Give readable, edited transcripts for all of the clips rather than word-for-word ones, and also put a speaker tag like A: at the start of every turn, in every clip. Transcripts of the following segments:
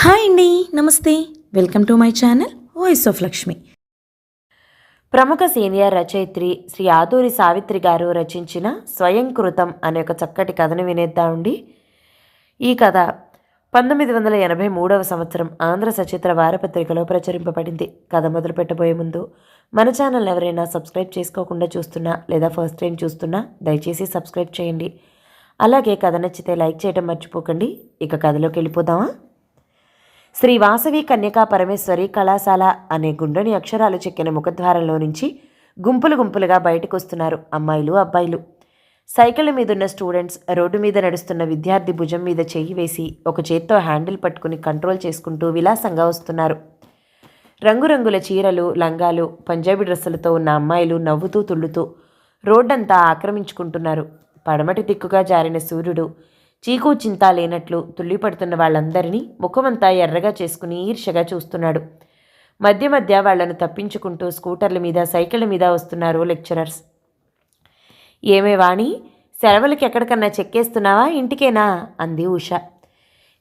A: Hi అండి. నమస్తే. Welcome to my channel voice of Lakshmi.
B: ప్రముఖ సీనియర్ రచయిత్రి శ్రీ ఆదూరి సావిత్రి గారు రచించిన స్వయంకృతం అనే ఒక చక్కటి కథను వినేద్దామండి. ఈ కథ 1983 సంవత్సరం ఆంధ్ర సచిత్ర వారపత్రికలో ప్రచురింపబడింది. కథ మొదలు పెట్టబోయే ముందు మన ఛానల్ ఎవరైనా సబ్స్క్రైబ్ చేసుకోకుండా చూస్తున్నా లేదా ఫస్ట్ టైం చూస్తున్నా దయచేసి సబ్స్క్రైబ్ చేయండి. అలాగే కథ నచ్చితే లైక్ చేయడం మర్చిపోకండి. ఇక కథలోకి వెళ్ళిపోదామా? శ్రీ వాసవి కన్యకా పరమేశ్వరి కళాశాల అనే గుండ్రని అక్షరాలు చెక్కిన ముఖద్వారంలో నుంచి గుంపులు గుంపులుగా బయటకు వస్తున్నారు అమ్మాయిలు, అబ్బాయిలు. సైకిళ్ళ మీదున్న స్టూడెంట్స్, రోడ్డు మీద నడుస్తున్న విద్యార్థి భుజం మీద చెయ్యి వేసి ఒక చేత్తో హ్యాండిల్ పట్టుకుని కంట్రోల్ చేసుకుంటూ విలాసంగా వస్తున్నారు. రంగురంగుల చీరలు, లంగాలు, పంజాబీ డ్రెస్సులతో ఉన్న అమ్మాయిలు నవ్వుతూ తుళ్ళుతూ రోడ్డంతా ఆక్రమించుకుంటున్నారు. పడమటి దిక్కుగా జారిన సూర్యుడు చీకు చింతా లేనట్లు తుళ్ళిపడుతున్న వాళ్ళందరినీ ముఖమంతా ఎర్రగా చేసుకుని ఈర్ష్యగా చూస్తున్నాడు. మధ్య మధ్య వాళ్లను తప్పించుకుంటూ స్కూటర్ల మీద, సైకిళ్ళ మీద వస్తున్నారు లెక్చరర్స్. ఏమే వాణి, సెలవులకి ఎక్కడికన్నా చెక్కేస్తున్నావా, ఇంటికేనా అంది ఉష.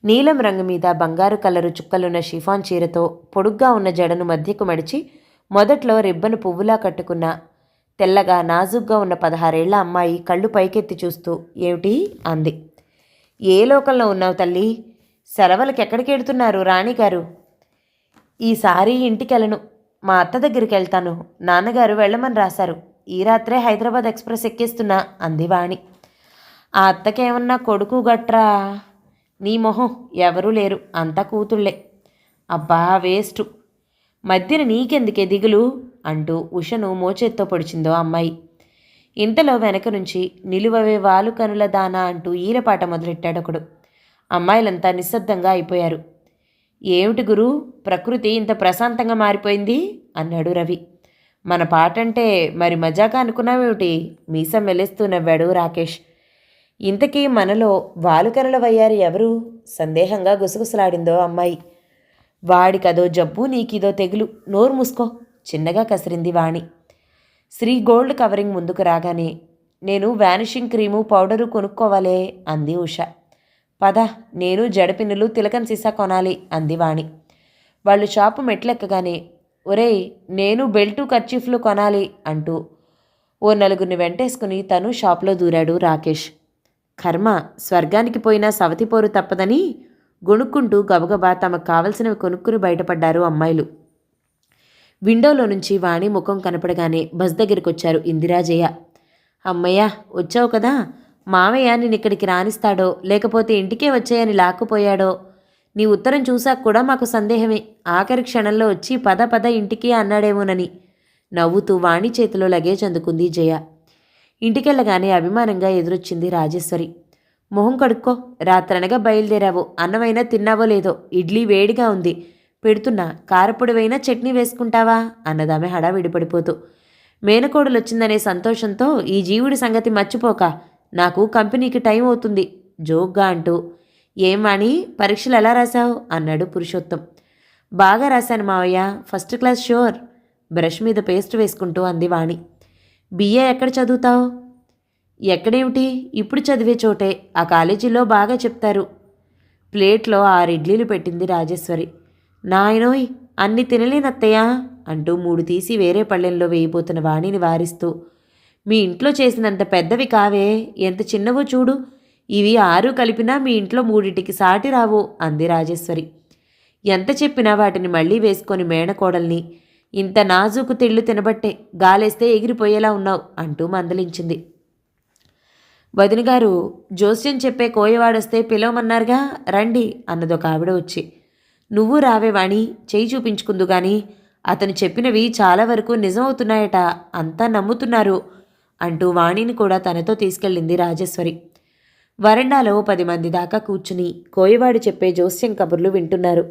B: నీలం రంగు మీద బంగారు కలరు చుక్కలున్న షిఫాన్ చీరతో పొడుగ్గా ఉన్న జడను మధ్యకు మడిచి మొదట్లో రిబ్బను పువ్వులా కట్టుకున్న తెల్లగా నాజుగ్గా ఉన్న 16 ఏళ్ల అమ్మాయి కళ్ళు పైకెత్తి చూస్తూ ఏమిటి అంది. ఏ లోకంలో ఉన్నావు తల్లి? సెలవులకి ఎక్కడికి వెళ్తున్నారు రాణిగారు? ఈసారి ఇంటికెళ్ళను, మా అత్త దగ్గరికి వెళ్తాను. నాన్నగారు వెళ్ళమని రాశారు. ఈ రాత్రే హైదరాబాద్ ఎక్స్ప్రెస్ ఎక్కేస్తున్నా అంది వాణి. ఆ అత్తకేమన్నా కొడుకు గట్రా? నీ మొహం, ఎవరూ లేరు, అంతా కూతుళ్ళే. అబ్బా వేస్టు, మధ్యన నీకెందుకే దిగులు అంటూ ఉషను మోచేత్తో పొడిచిందో అమ్మాయి. ఇంతలో వెనక నుంచి నిలువవే వాలు కనుల దానా అంటూ ఈరపాట మొదలెట్టాడొకడు. అమ్మాయిలంతా నిశ్శబ్దంగా అయిపోయారు. ఏమిటి గురు, ప్రకృతి ఇంత ప్రశాంతంగా మారిపోయింది అన్నాడు రవి. మన పాటంటే మరి మజాగా అనుకున్నావేమిటి? మీసం మెలేస్తూ నవ్వాడు రాకేష్. ఇంతకీ మనలో వాలుకనుల వయ్యారు ఎవరు? సందేహంగా గుసగుసలాడిందో అమ్మాయి. వాడికదో జబ్బు, నీకిదో తెగులు, నోరు మూసుకో చిన్నగా కసిరింది వాణి. శ్రీ గోల్డ్ కవరింగ్ ముందుకు రాగానే నేను వ్యానిషింగ్ క్రీము, పౌడరు కొనుక్కోవాలే అంది ఉష. పద, నేను జడపిన్నులు, తిలకం సీసా కొనాలి అంది వాణి. వాళ్ళు షాపు మెట్లెక్కగానే ఒరేయ్, నేను బెల్టు, కర్చీఫ్లు కొనాలి అంటూ ఓ నలుగురిని వెంటేసుకుని తను షాపులో దూరాడు రాకేష్. కర్మ, స్వర్గానికి పోయినా సవతిపోరు తప్పదని గొణుక్కుంటూ గబగబా తమకు కావలసినవి కొనుక్కుని బయటపడ్డారు అమ్మాయిలు. విండోలో నుంచి వాణి ముఖం కనపడగానే బస్ దగ్గరికొచ్చారు ఇందిరాజయ్య. అమ్మయ్య, వచ్చావు కదా. మావయ్య నిన్నిక్కడికి రానిస్తాడో లేకపోతే ఇంటికే వచ్చాయని లాక్కుపోయాడో. నీ ఉత్తరం చూశాక కూడా మాకు సందేహమే. ఆఖరి క్షణంలో వచ్చి పద పద ఇంటికి అన్నాడేమోనని నవ్వుతూ వాణి చేతిలో లగేజ్ అందుకుంది జయ. ఇంటికెళ్ళగానే అభిమానంగా ఎదురొచ్చింది రాజేశ్వరి. మొహం కడుక్కో, రాత్రనగా బయలుదేరావు. అన్నమైనా తిన్నావో లేదో, ఇడ్లీ వేడిగా ఉంది పెడుతున్నా, కారపొడివైనా చట్నీ వేసుకుంటావా అన్నదామె హడావిడి పడిపోతూ. మేనకోడలొచ్చిందనే సంతోషంతో ఈ జీవుడి సంగతి మర్చిపోక, నాకు కంపెనీకి టైం అవుతుంది జోక్గా అంటూ. ఏం వాణి, పరీక్షలు ఎలా రాశావు అన్నాడు పురుషోత్తం. బాగా రాశాను మావయ్య, ఫస్ట్ క్లాస్ షూర్ బ్రష్ మీద పేస్ట్ వేసుకుంటూ అంది వాణి. బిఏ ఎక్కడ చదువుతావు? ఎక్కడేమిటి, ఇప్పుడు చదివే చోటే. ఆ కాలేజీలో బాగా చెప్తారు. ప్లేట్లో 6 ఇడ్లీలు పెట్టింది రాజేశ్వరి. నాయనోయ్, అన్ని తినలేనత్తయ్యా అంటూ 3 తీసి వేరే పళ్ళెంలో వేయబోతున్న వాణిని వారిస్తూ. మీ ఇంట్లో చేసినంత పెద్దవి కావే, ఎంత చిన్నవో చూడు. ఇవి 6 కలిపినా మీ ఇంట్లో 3టికి సాటి రావు అంది రాజేశ్వరి. ఎంత చెప్పినా వాటిని మళ్ళీ వేసుకొని మేనకోడల్ని, ఇంత నాజూకు తిళ్ళు తినబట్టే గాలేస్తే ఎగిరిపోయేలా ఉన్నావు అంటూ మందలించింది. వదినగారు, జోస్యం చెప్పే కోయవాడొస్తే పిలవమన్నారుగా, రండి అన్నదొక ఆవిడ వచ్చి. నువ్వు రావే వాణి, చేయి చూపించుకుందు గాని. అతను చెప్పినవి చాలా వరకు నిజమవుతున్నాయట, అంతా నమ్ముతున్నారు అంటూ వాణిని కూడా తనతో తీసుకెళ్ళింది రాజేశ్వరి. వరండాలో 10 మంది దాకా కూర్చుని కోయవాడు చెప్పే జోస్యం కబుర్లు వింటున్నారు.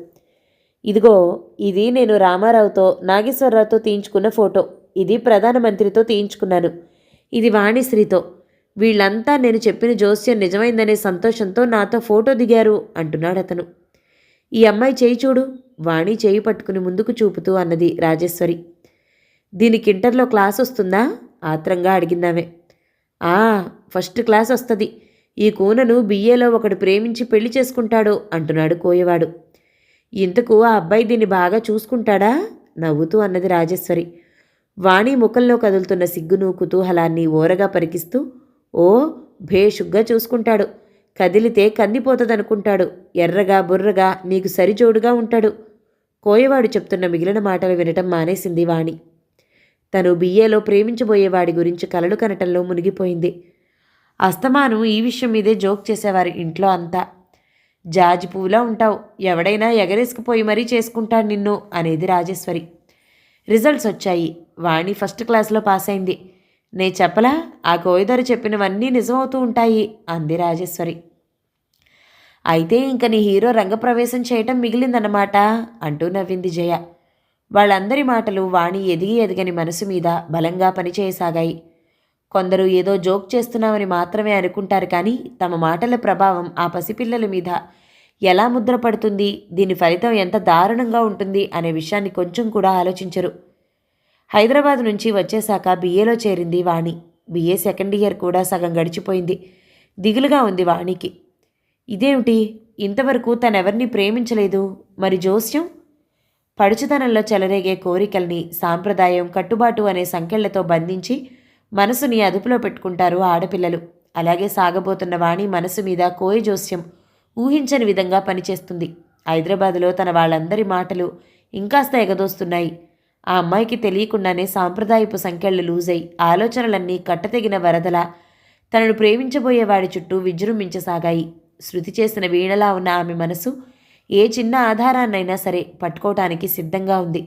B: ఇదిగో, ఇది నేను రామారావుతో, నాగేశ్వరరావుతో తీయించుకున్న ఫోటో. ఇది ప్రధానమంత్రితో తీయించుకున్నాను. ఇది వాణిశ్రీతో. వీళ్ళంతా నేను చెప్పిన జోస్యం నిజమైందనే సంతోషంతో నాతో ఫోటో దిగారు అంటున్నాడు అతను. ఈ అమ్మాయి చేయి చూడు, వాణి చేయి పట్టుకుని ముందుకు చూపుతూ అన్నది రాజేశ్వరి. దీనికి ఇంటర్లో క్లాస్ వస్తుందా ఆత్రంగా అడిగిందామె. ఫస్ట్ క్లాస్ వస్తుంది. ఈ కూనను బిఏలో ఒకడు ప్రేమించి పెళ్లి చేసుకుంటాడు అంటున్నాడు కోయవాడు. ఇంతకు ఆ అబ్బాయి దీన్ని బాగా చూసుకుంటాడా? నవ్వుతూ అన్నది రాజేశ్వరి. వాణి ముఖంలో కదులుతున్న సిగ్గును కుతూహలాన్ని ఓరగా పరికిస్తూ, ఓ భేషుగ్గా చూసుకుంటాడు. కదిలితే కందిపోతదనుకుంటాడు. ఎర్రగా బుర్రగా నీకు సరిజోడుగా ఉంటాడు. కోయవాడు చెప్తున్న మిగిలిన మాటలు వినటం మానేసింది వాణి. తను బిఏలో ప్రేమించబోయేవాడి గురించి కలలు కనటంలో మునిగిపోయింది. అస్తమానం ఈ విషయం మీదే జోక్ చేసేవారు ఇంట్లో అంతా. జాజి పువ్వులా ఉంటావు, ఎవడైనా ఎగరేసుకుపోయి మరీ చేసుకుంటాడు నిన్ను అనేది రాజేశ్వరి. రిజల్ట్స్ వచ్చాయి. వాణి ఫస్ట్ క్లాస్లో పాస్ అయింది. నే చెప్పలా, ఆ కోయిదరు చెప్పినవన్నీ నిజమవుతూ ఉంటాయి అంది రాజేశ్వరి. అయితే ఇంక నీ హీరో రంగప్రవేశం చేయటం మిగిలిందన్నమాట అంటూ నవ్వింది జయ. వాళ్ళందరి మాటలు వాణి ఎదిగి ఎదిగని మనసు మీద బలంగా పనిచేయసాగాయి. కొందరు ఏదో జోక్ చేస్తున్నామని మాత్రమే అనుకుంటారు, కానీ తమ మాటల ప్రభావం ఆ పసిపిల్లల మీద ఎలా ముద్రపడుతుంది, దీని ఫలితం ఎంత దారుణంగా ఉంటుంది అనే విషయాన్ని కొంచెం కూడా ఆలోచించరు. హైదరాబాద్ నుంచి వచ్చేశాక బిఏలో చేరింది వాణి. బిఏ సెకండ్ ఇయర్ కూడా సగం గడిచిపోయింది. దిగులుగా ఉంది వాణికి. ఇదేమిటి, ఇంతవరకు తనెవరిని ప్రేమించలేదు, మరి జోస్యం? పడుచుతనంలో చెలరేగే కోరికల్ని సాంప్రదాయం, కట్టుబాటు అనే సంకెళ్లతో బంధించి మనసుని అదుపులో పెట్టుకుంటారు ఆడపిల్లలు. అలాగే సాగబోతున్న వాణి మనసు మీద కోయ జోస్యం ఊహించని విధంగా పనిచేస్తుంది. హైదరాబాదులో తన వాళ్ళందరి మాటలు ఇంకాస్త ఎగదోస్తున్నాయి. ఆ అమ్మాయికి తెలియకుండానే సాంప్రదాయపు సంకెళ్ళు లూజై ఆలోచనలన్నీ కట్టతెగిన వరదలా తనను ప్రేమించబోయేవాడి చుట్టూ విజృంభించసాగాయి. శృతి చేసిన వీణలా ఉన్న ఆమె మనసు ఏ చిన్న ఆధారాన్నైనా సరే పట్టుకోవటానికి సిద్ధంగా ఉంది.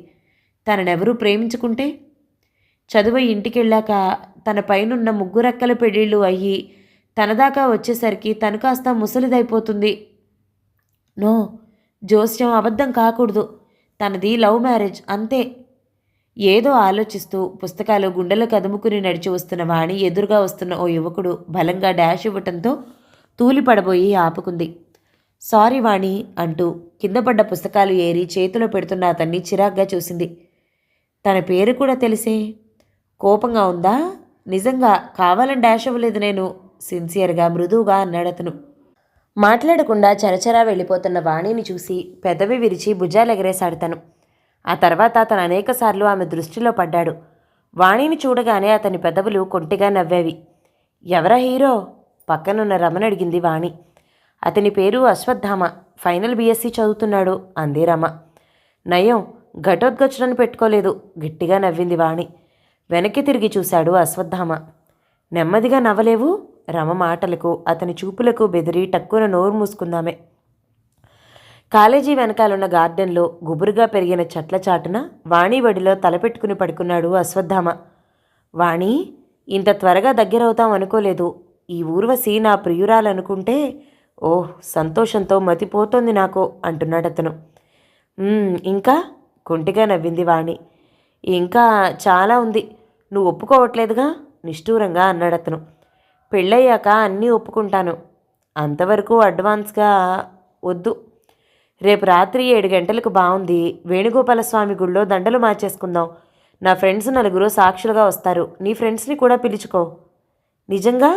B: తననెవరూ ప్రేమించుకుంటే చదువు ఇంటికెళ్ళాక తన పైనున్న ముగ్గురక్కల పెళ్ళిళ్ళు అయ్యి తనదాకా వచ్చేసరికి తను కాస్త ముసలిదైపోతుంది. నో, జోస్యం అబద్ధం కాకూడదు. తనది లవ్ మ్యారేజ్ అంతే. ఏదో ఆలోచిస్తూ పుస్తకాలు గుండెలో కదుముకుని నడిచి వస్తున్న వాణి ఎదురుగా వస్తున్న ఓ యువకుడు బలంగా డాష్ ఇవ్వటంతో తూలిపడబోయి ఆపుకుంది. సారీ వాణి అంటూ కిందపడ్డ పుస్తకాలు ఏరి చేతిలో పెడుతున్న అతన్ని చిరాగ్గా చూసింది. తన పేరు కూడా తెలిసే. కోపంగా ఉందా? నిజంగా కావాలని డాష్ ఇవ్వలేదు నేను, సిన్సియర్గా మృదువుగా అన్నాడతను. మాట్లాడకుండా చరచరా వెళ్ళిపోతున్న వాణిని చూసి పెదవి విరిచి భుజాలెగరేశాడు తను. ఆ తర్వాత తను అనేకసార్లు ఆమె దృష్టిలో పడ్డాడు. వాణిని చూడగానే అతని పెదవులు కొంటిగా నవ్వేవి. ఎవరా హీరో? పక్కనున్న రమణ అడిగింది వాణి. అతని పేరు అశ్వత్థామ, ఫైనల్ బీఎస్సీ చదువుతున్నాడు అంది రమ. నయం, ఘటోద్గచులను పెట్టుకోలేదు, గట్టిగా నవ్వింది వాణి. వెనక్కి తిరిగి చూశాడు అశ్వత్థామ. నెమ్మదిగా నవ్వలేవు? రమ మాటలకు అతని చూపులకు బెదిరి టక్కున నోరు మూసుకుందామే. కాలేజీ వెనకాలన్న గార్డెన్లో గుబురుగా పెరిగిన చెట్ల చాటున వాణి వడిలో తలపెట్టుకుని పడుకున్నాడు అశ్వత్థామ. వాణి, ఇంత త్వరగా దగ్గరవుతాం అనుకోలేదు. ఈ ఊర్వశి నా ప్రియురాలనుకుంటే ఓహ్ సంతోషంతో మతిపోతోంది నాకు అంటున్నాడతను. ఇంకా? కొంటిగా నవ్వింది వాణి. ఇంకా చాలా ఉంది, నువ్వు ఒప్పుకోవట్లేదుగా నిష్ఠూరంగా అన్నాడతను. పెళ్ళయ్యాక అన్నీ ఒప్పుకుంటాను, అంతవరకు అడ్వాన్స్గా వద్దు. రేపు రాత్రి 7 గంటలకు బాగుంది, వేణుగోపాలస్వామి గుళ్ళో దండలు మార్చేసుకుందాం. నా ఫ్రెండ్స్ 4 సాక్షులుగా వస్తారు, నీ ఫ్రెండ్స్ని కూడా పిలుచుకో. నిజంగా?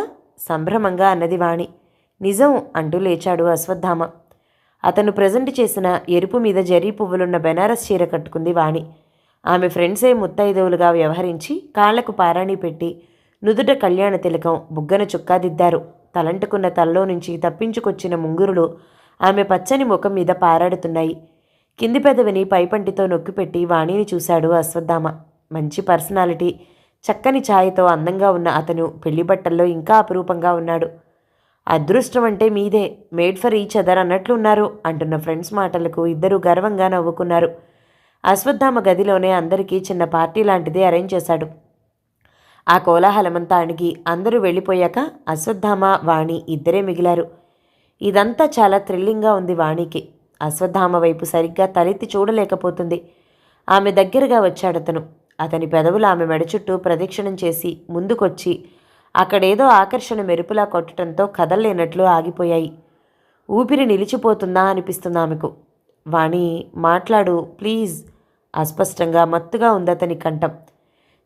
B: సంభ్రమంగా అన్నది వాణి. నిజం అంటూ లేచాడు అశ్వత్థామ. అతను ప్రజెంట్ చేసిన ఎరుపు మీద జరీ పువ్వులున్న బెనారస్ చీర కట్టుకుంది వాణి. ఆమె ఫ్రెండ్సే ముత్తైదవులుగా వ్యవహరించి కాళ్లకు పారాణి పెట్టి నుదుట కళ్యాణ తిలకం, బుగ్గన చుక్కా దిద్దారు. తలంటుకున్న తలలో నుంచి తప్పించుకొచ్చిన ముంగురులు ఆమె పచ్చని ముఖం మీద పారాడుతున్నాయి. కింది పెదవిని పైపంటితో నొక్కిపెట్టి వాణిని చూశాడు అశ్వత్థామ. మంచి పర్సనాలిటీ, చక్కని ఛాయతో అందంగా ఉన్న అతను పెళ్లి బట్టల్లో ఇంకా అపురూపంగా ఉన్నాడు. అదృష్టం అంటే మీదే, మేడ్ ఫర్ ఈచ్ అదర్ అన్నట్లున్నారు అంటున్న ఫ్రెండ్స్ మాటలకు ఇద్దరూ గర్వంగా నవ్వుకున్నారు. అశ్వత్థామ గదిలోనే అందరికీ చిన్న పార్టీ లాంటిదే అరేంజ్ చేశాడు. ఆ కోలాహలమంతా అణిగి అందరూ వెళ్ళిపోయాక అశ్వత్థామ, వాణి ఇద్దరే మిగిలారు. ఇదంతా చాలా థ్రిల్లింగ్గా ఉంది వాణికి. అశ్వత్థామ వైపు సరిగ్గా తలెత్తి చూడలేకపోతుంది. ఆమె దగ్గరగా వచ్చాడతను. అతని పెదవులు ఆమె మెడ చుట్టూ ప్రదక్షిణం చేసి ముందుకొచ్చి అక్కడేదో ఆకర్షణ మెరుపులా కొట్టడంతో కదల్లేనట్లు ఆగిపోయాయి. ఊపిరి నిలిచిపోతుందా అనిపిస్తుంది ఆమెకు. వాణి, మాట్లాడు ప్లీజ్. అస్పష్టంగా మత్తుగా ఉందతని కంఠం.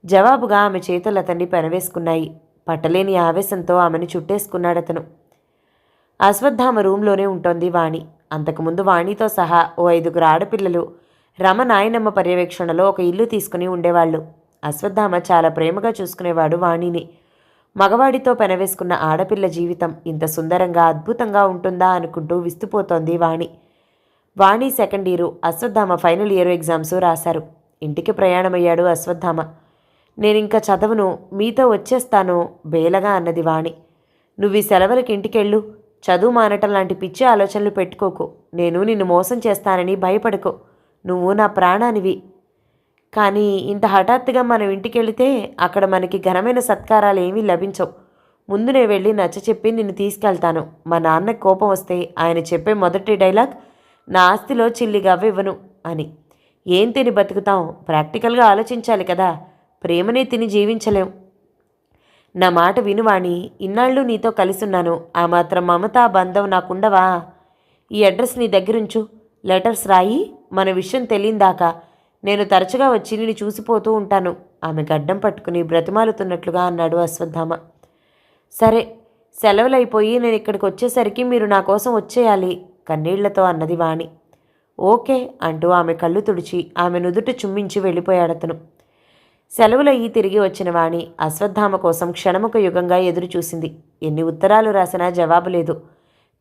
B: జవాబుగా ఆమె చేతులు అతన్ని పెనవేసుకున్నాయి. పట్టలేని ఆవేశంతో ఆమెను చుట్టేసుకున్నాడతను. అశ్వత్థామ రూంలోనే ఉంటోంది వాణి. అంతకుముందు వాణితో సహా ఓ 5 ఆడపిల్లలు రమ నాయనమ్మ పర్యవేక్షణలో ఒక ఇల్లు తీసుకుని ఉండేవాళ్ళు. అశ్వత్థామ చాలా ప్రేమగా చూసుకునేవాడు వాణిని. మగవాడితో పెనవేసుకున్న ఆడపిల్ల జీవితం ఇంత సుందరంగా అద్భుతంగా ఉంటుందా అనుకుంటూ విస్తుపోతోంది Vani. Vani second year, Ashwatthama final year exams రాశారు. ఇంటికి ప్రయాణమయ్యాడు అశ్వత్థామ. నేనింక చదవను, మీతో వచ్చేస్తాను బేలగా అన్నది వాణి. నువ్వు ఈ సెలవులకి ఇంటికెళ్ళు, చదువు మానటం లాంటి పిచ్చి ఆలోచనలు పెట్టుకోకు. నేను నిన్ను మోసం చేస్తానని భయపడకు. నువ్వు నా ప్రాణానివి. కానీ ఇంత హఠాత్తుగా మనం ఇంటికెళితే అక్కడ మనకి ఘనమైన సత్కారాలు ఏమీ లభించవు. ముందు నేను వెళ్ళి నచ్చచెప్పి నిన్ను తీసుకెళ్తాను. మా నాన్నకి కోపం వస్తే ఆయన చెప్పే మొదటి డైలాగ్, నా ఆస్తిలో చిల్లి గవ్వ ఇవ్వను అని. ఏం తిని బతుకుతాం? ప్రాక్టికల్గా ఆలోచించాలి కదా. ప్రేమనే తిని జీవించలేం. నా మాట వినువాణి, ఇన్నాళ్ళు నీతో కలిసున్నాను. ఆ మాత్రం మమతా బంధం నాకుండవా? ఈ అడ్రస్ నీ దగ్గరుంచు, లెటర్స్ రాయి. మన విషయం తెలియందాకా నేను తరచుగా వచ్చి నిన్ను చూసిపోతూ ఉంటాను. ఆమె గడ్డం పట్టుకుని బ్రతిమాలుతున్నట్లుగా అన్నాడు అశ్వత్థామ. సరే, సెలవులైపోయి నేను ఇక్కడికి వచ్చేసరికి మీరు నా కోసం వచ్చేయాలి కన్నీళ్లతో అన్నది వాణి. ఓకే అంటూ ఆమె కళ్ళు తుడిచి ఆమె నుదుట చుమ్మించి వెళ్ళిపోయాడతను. సెలవులయ్యి తిరిగి వచ్చిన వాణి అశ్వత్థామ కోసం క్షణముక యుగంగా ఎదురుచూసింది. ఎన్ని ఉత్తరాలు రాసినా జవాబు లేదు.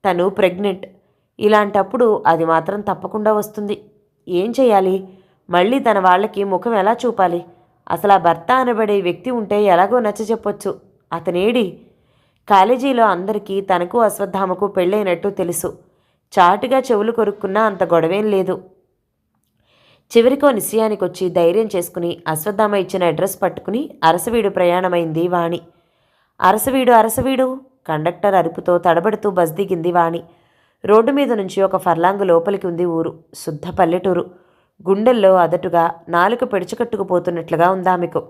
B: తను ప్రెగ్నెంట్. ఇలాంటప్పుడు అది మాత్రం తప్పకుండా వస్తుంది. ఏం చేయాలి? మళ్ళీ తన వాళ్ళకి ముఖం ఎలా చూపాలి? అసలు ఆ భర్త అనబడే వ్యక్తి ఉంటే ఎలాగో నచ్చచెప్పొచ్చు. అతనేడి? కాలేజీలో అందరికీ తనకు అశ్వత్థామకు పెళ్ళైనట్టు తెలుసు. చాటుగా చెవులు కొరుక్కున్నా అంత గొడవేం లేదు. చివరికో నిశ్చయానికొచ్చి ధైర్యం చేసుకుని అశ్వత్థామ ఇచ్చిన అడ్రస్ పట్టుకుని అరసవీడు ప్రయాణమైంది వాణి. అరసవీడు అరసవీడు కండక్టర్ అరుపుతో తడబడుతూ బస్ దిగింది వాణి. రోడ్డు మీద నుంచి ఒక ఫర్లాంగు లోపలికి ఉంది ఊరు. శుద్ధ పల్లెటూరు. గుండెల్లో అదటుగా నాలుక పెడుచుకట్టుకుపోతున్నట్లుగా ఉందామెకు.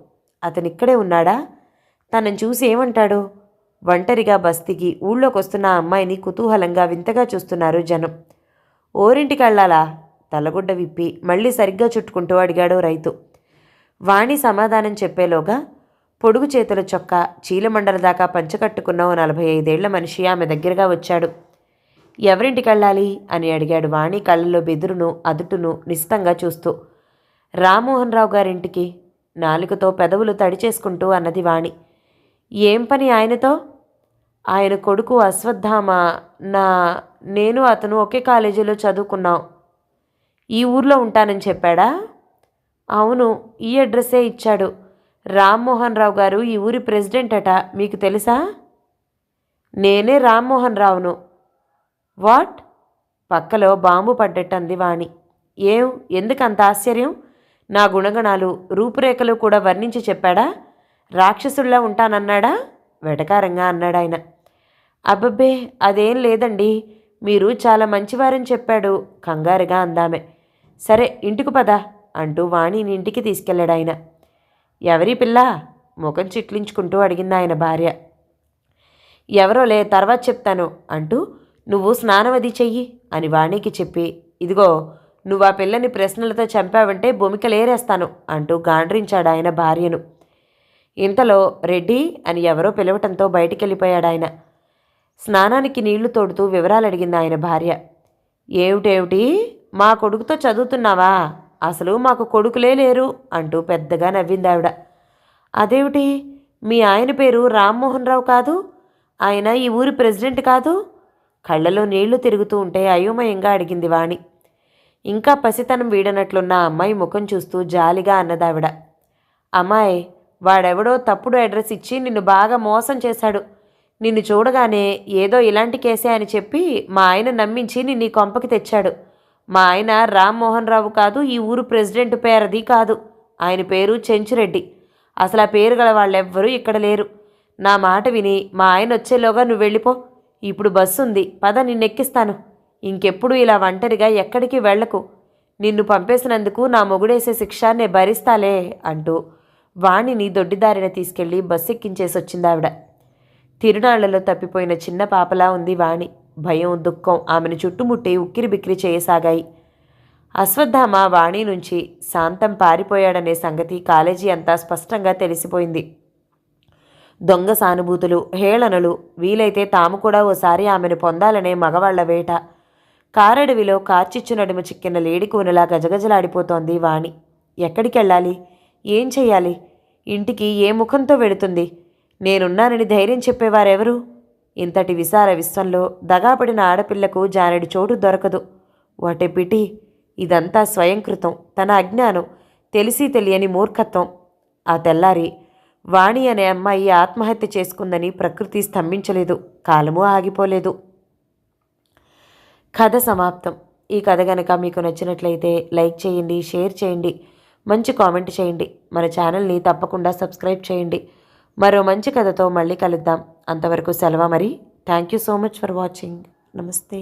B: అతనిక్కడే ఉన్నాడా? తనని చూసి ఏమంటాడు? ఒంటరిగా బస్ దిగి ఊళ్ళోకొస్తున్న ఆ అమ్మాయిని కుతూహలంగా వింతగా చూస్తున్నారు జనం. ఓరింటికెళ్ళాలా? తలగుడ్డ విప్పి మళ్ళీ సరిగ్గా చుట్టుకుంటూ అడిగాడు రైతు. వాణి సమాధానం చెప్పేలోగా పొడుగు చేతుల చొక్కా చీలమండల దాకా పంచకట్టుకున్న ఓ 45 ఏళ్ల మనిషి ఆమె దగ్గరగా వచ్చాడు. ఎవరింటికెళ్ళాలి అని అడిగాడు వాణి కళ్ళల్లో బెదురును అదుటును నిశితంగా చూస్తూ. రామ్మోహన్ రావు గారింటికి నాలుకతో పెదవులు తడిచేసుకుంటూ అన్నది వాణి. ఏం పని ఆయనతో? ఆయన కొడుకు అశ్వత్థామ. నేను అతను ఒకే కాలేజీలో చదువుకున్నాం. ఈ ఊర్లో ఉంటానని చెప్పాడా? అవును, ఈ అడ్రస్సే ఇచ్చాడు. రామ్మోహన్ రావు గారు ఈ ఊరి ప్రెసిడెంట్ అట. మీకు తెలుసా? నేనే రామ్మోహన్ రావును. వాట్? పక్కలో బాంబు పడ్డట్టంది వాణి. ఎందుకంత ఆశ్చర్యం? నా గుణగణాలు రూపురేఖలు కూడా వర్ణించి చెప్పాడా? రాక్షసుల్లా ఉంటానన్నాడా? వెటకారంగా అన్నాడాయన. అబ్బబ్బే, అదేం లేదండి, మీరు చాలా మంచివారని చెప్పాడు కంగారుగా అందామె. సరే, ఇంటికి పద అంటూ వాణిని ఇంటికి తీసుకెళ్ళాడాయన. ఎవరి పిల్ల? ముఖం చిట్లించుకుంటూ అడిగింది ఆయన భార్య. ఎవరోలే, తర్వాత చెప్తాను అంటూ నువ్వు స్నానం అది చెయ్యి అని వాణికి చెప్పి, ఇదిగో నువ్వు ఆ పిల్లని ప్రశ్నలతో చంపావంటే భూమికలేరేస్తాను అంటూ గాండ్రించాడు ఆయన భార్యను. ఇంతలో రెడ్డి అని ఎవరో పిలవటంతో బయటికెళ్ళిపోయాడాయన. స్నానానికి నీళ్లు తోడుతూ వివరాలు అడిగింది ఆయన భార్య. ఏమిటేమిటి? మా కొడుకుతో చదువుతున్నావా? అసలు మాకు కొడుకులే లేరు అంటూ పెద్దగా నవ్విందావిడ. అదేమిటి? మీ ఆయన పేరు రామ్మోహన్ రావు కాదు? ఆయన ఈ ఊరి ప్రెసిడెంట్ కాదు? కళ్ళలో నీళ్లు తిరుగుతూ ఉంటే అయోమయంగా అడిగింది వాణి. ఇంకా పసితనం వీడనట్లున్న అమ్మాయి ముఖం చూస్తూ జాలిగా అన్నదావిడ. అమ్మాయి, వాడెవడో తప్పుడు అడ్రస్ ఇచ్చి నిన్ను బాగా మోసం చేశాడు. నిన్ను చూడగానే ఏదో ఇలాంటి కేసే అని చెప్పి మా ఆయన నమ్మించి నిన్ను ఈ కొంపకి తెచ్చాడు. మా ఆయన రామ్మోహన్ రావు కాదు, ఈ ఊరు ప్రెసిడెంట్ పేరది కాదు. ఆయన పేరు చెంచురెడ్డి. అసలు ఆ పేరు గల వాళ్ళెవ్వరూ ఇక్కడ లేరు. నా మాట విని మా ఆయన వచ్చేలోగా నువ్వు వెళ్ళిపో. ఇప్పుడు బస్సు ఉంది, పద, నిన్నెక్కిస్తాను. ఇంకెప్పుడు ఇలా ఒంటరిగా ఎక్కడికి వెళ్లకు. నిన్ను పంపేసినందుకు నా మొగుడేసే శిక్ష నే భరిస్తాలే అంటూ వాణిని దొడ్డిదారిన తీసుకెళ్లి బస్సు ఎక్కించేసొచ్చిందావిడ. తిరునాళ్లలో తప్పిపోయిన చిన్న పాపలా ఉంది వాణి. భయం, దుఃఖం ఆమెను చుట్టుముట్టి ఉక్కిరిబిక్కిరి చేయసాగాయి. అశ్వత్థామ వాణి నుంచి శాంతం పారిపోయాడనే సంగతి కాలేజీ అంతా స్పష్టంగా తెలిసిపోయింది. దొంగ సానుభూతులు, హేళనలు, వీలైతే తాము కూడా ఓసారి ఆమెను పొందాలనే మగవాళ్ల వేట. కారడవిలో కార్చిచ్చు నడుము చిక్కిన లేడి కూనలా గజగజలాడిపోతోంది వాణి. ఎక్కడికెళ్ళాలి? ఏం చెయ్యాలి? ఇంటికి ఏ ముఖంతో వెడుతుంది? నేనున్నానని ధైర్యం చెప్పేవారెవరు? ఇంతటి విశాల విశ్వంలో దగాపడిన ఆడపిల్లకు జానెడు చోటు దొరకదు. What a pity! ఇదంతా స్వయంకృతం, తన అజ్ఞానం, తెలిసి తెలియని మూర్ఖత్వం. ఆ తెల్లారి వాణి అనే అమ్మాయి ఆత్మహత్య చేసుకుందని ప్రకృతి స్తంభించలేదు, కాలము ఆగిపోలేదు. కథ సమాప్తం. ఈ కథ గనక మీకు నచ్చినట్లయితే లైక్ చేయండి, షేర్ చేయండి, మంచి కామెంట్ చేయండి. మన ఛానల్ని తప్పకుండా సబ్స్క్రైబ్ చేయండి. మరో మంచి కథతో మళ్ళీ కలుద్దాం. అంతవరకు సెలవు మరి. Thank you so much for watching. నమస్తే.